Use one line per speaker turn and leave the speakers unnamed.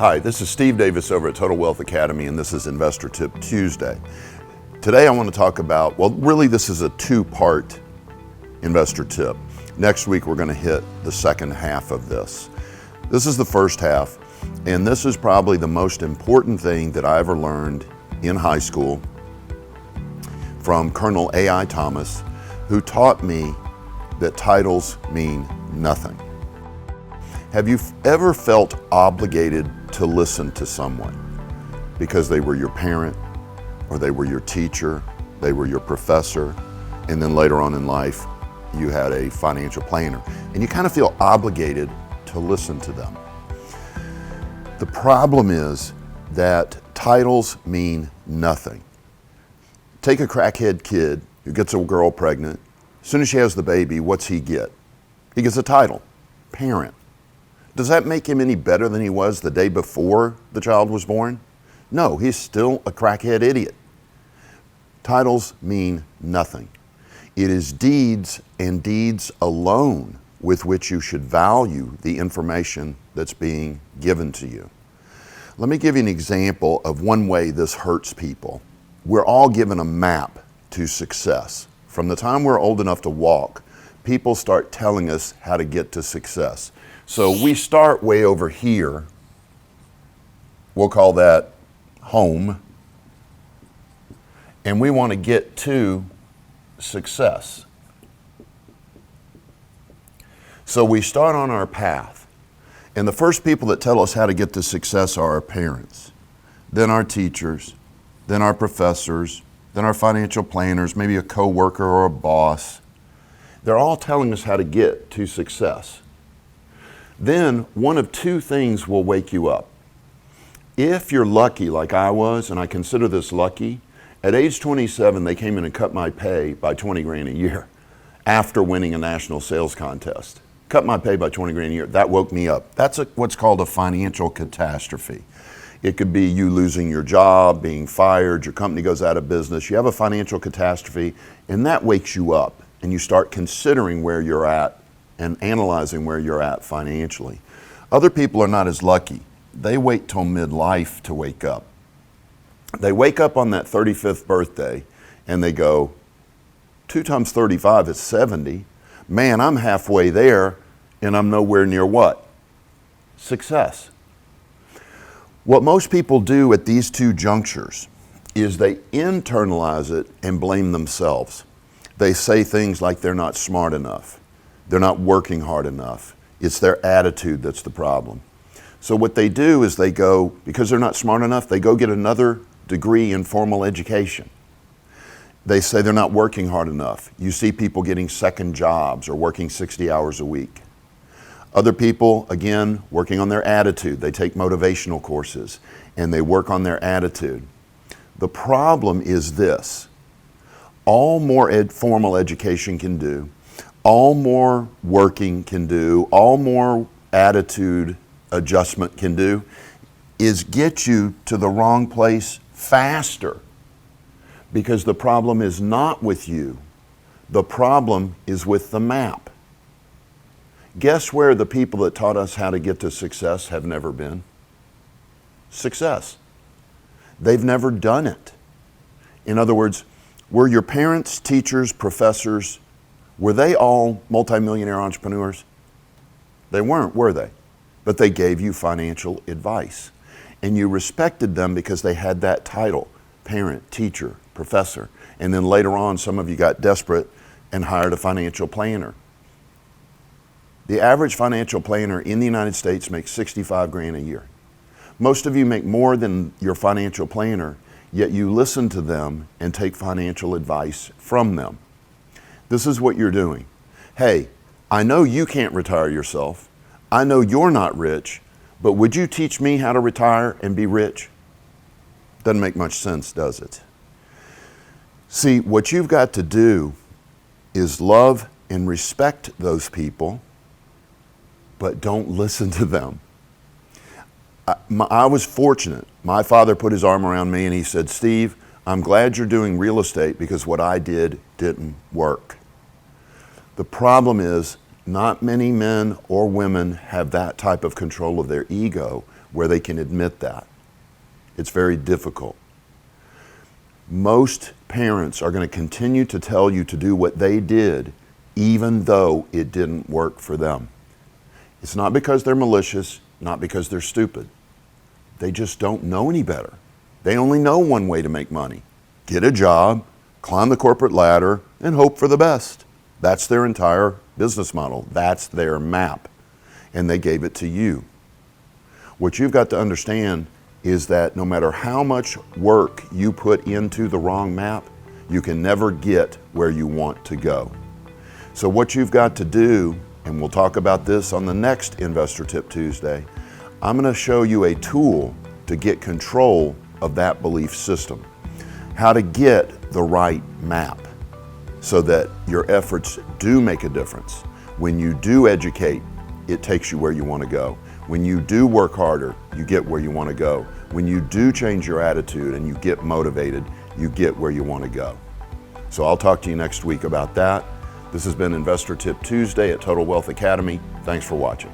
Hi, this is Steve Davis over at Total Wealth Academy, and this is Investor Tip Tuesday. Today I want to talk about, well, really this is a two-part investor tip. Next week we're going to hit the second half of this. This is the first half, and this is probably the most important thing that I ever learned in high school from Colonel A.I. Thomas, who taught me that titles mean nothing. Have you ever felt obligated to listen to someone because they were your parent, or they were your teacher, they were your professor, and then later on in life you had a financial planner, and you kind of feel obligated to listen to them? The problem is that titles mean nothing. Take a crackhead kid who gets a girl pregnant. As soon as she has the baby, what's he get? He gets a title, parent. Does that make him any better than he was the day before the child was born? No, he's still a crackhead idiot. Titles mean nothing. It is deeds and deeds alone with which you should value the information that's being given to you. Let me give you an example of one way this hurts people. We're all given a map to success. From the time we're old enough to walk, people start telling us how to get to success. So we start way over here. We'll call that home. And we want to get to success. So we start on our path. And the first people that tell us how to get to success are our parents, then our teachers, then our professors, then our financial planners, maybe a coworker or a boss. They're all telling us how to get to success. Then one of two things will wake you up. If you're lucky like I was, and I consider this lucky, at age 27 they came in and cut my pay by 20 grand a year after winning a national sales contest. Cut my pay by 20 grand a year. That woke me up. That's what's called a financial catastrophe. It could be you losing your job, being fired, your company goes out of business. You have a financial catastrophe, and that wakes you up, and you start considering where you're at and analyzing where you're at financially. Other people are not as lucky. They wait till midlife to wake up. They wake up on that 35th birthday and they go, 2 times 35 is 70. Man, I'm halfway there and I'm nowhere near what? Success. What most people do at these two junctures is they internalize it and blame themselves. They say things like they're not smart enough. They're not working hard enough. It's their attitude that's the problem. So what they do is they go, because they're not smart enough, they go get another degree in formal education. They say they're not working hard enough. You see people getting second jobs or working 60 hours a week. Other people, again, working on their attitude. They take motivational courses and they work on their attitude. The problem is this: all more formal education can do, all more working can do, all more attitude adjustment can do, is get you to the wrong place faster. Because the problem is not with you. The problem is with the map. Guess where the people that taught us how to get to success have never been? Success. They've never done it. In other words, were your parents, teachers, professors, were they all multimillionaire entrepreneurs? They weren't, were they? But they gave you financial advice. And you respected them because they had that title, parent, teacher, professor. And then later on, some of you got desperate and hired a financial planner. The average financial planner in the United States makes 65 grand a year. Most of you make more than your financial planner, yet you listen to them and take financial advice from them. This is what you're doing. Hey, I know you can't retire yourself. I know you're not rich, but would you teach me how to retire and be rich? Doesn't make much sense, does it? See, what you've got to do is love and respect those people, but don't listen to them. I was fortunate. My father put his arm around me and he said, Steve, I'm glad you're doing real estate because what I did didn't work. The problem is not many men or women have that type of control of their ego where they can admit that. It's very difficult. Most parents are going to continue to tell you to do what they did, even though it didn't work for them. It's not because they're malicious, not because they're stupid. They just don't know any better. They only know one way to make money. Get a job, climb the corporate ladder, and hope for the best. That's their entire business model. That's their map. And they gave it to you. What you've got to understand is that no matter how much work you put into the wrong map, you can never get where you want to go. So what you've got to do, and we'll talk about this on the next Investor Tip Tuesday, I'm going to show you a tool to get control of that belief system. How to get the right map so that your efforts do make a difference. When you do educate, it takes you where you want to go. When you do work harder, you get where you want to go. When you do change your attitude and you get motivated, you get where you want to go. So I'll talk to you next week about that. This has been Investor Tip Tuesday at Total Wealth Academy. Thanks for watching.